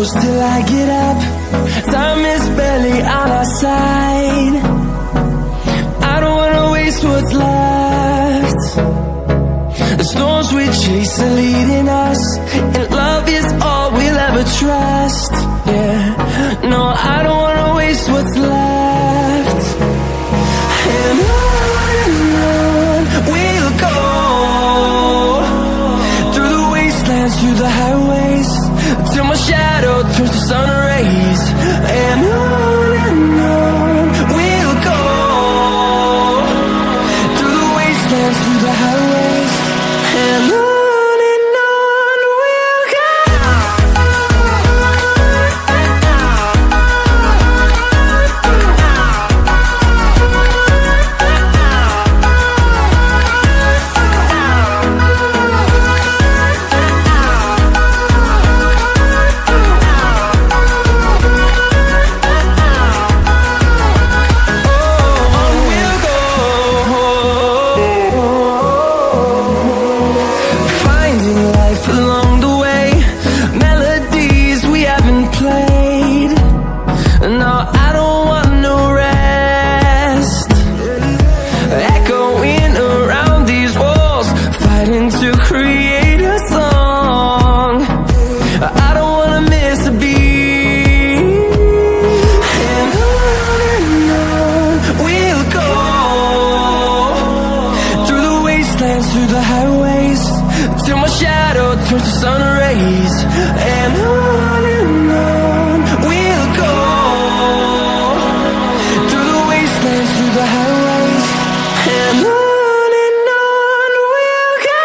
close till I get up. Time is barely on our side. I don't wanna waste what's left. The storms we chase are leading us, and love is all we'll ever trust. Yeah, no, I don't wanna waste what's left. And on we'll go, through the wastelands, through the highways, till my shadow turns to sun rays. And on we'll go, through the wastelands, through the highways, and on we'll go. Along the way, melodies we haven't played. No, I don't want no rest. Echoing around these walls, fighting to create a song. I don't wanna miss a beat. And on we'll go, through the wastelands, through the highways, till my shadow turns to sun rays. And on we'll go, through the wastelands, through the highways, and on we'll go.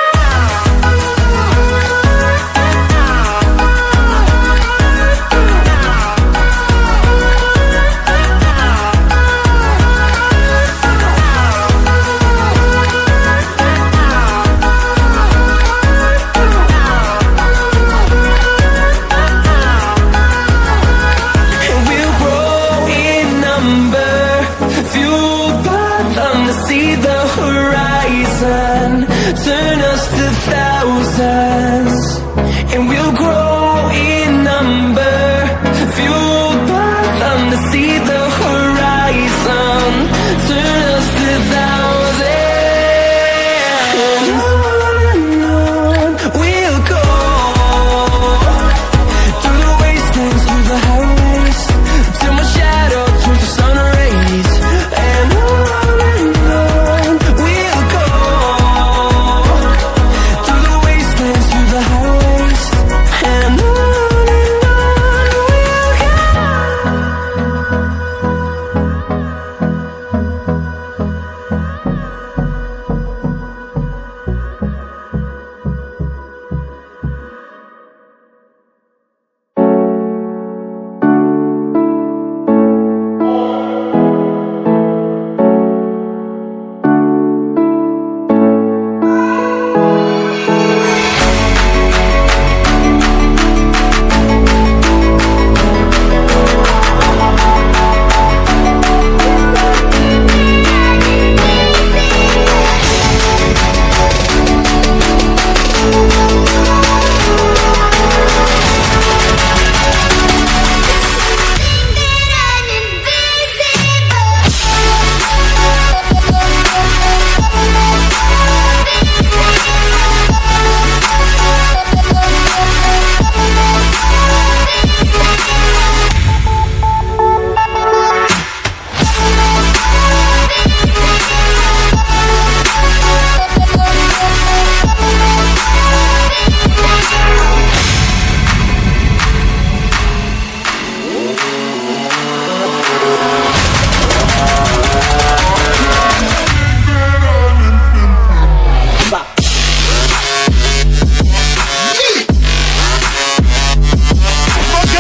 Fueled by them to see the horizon.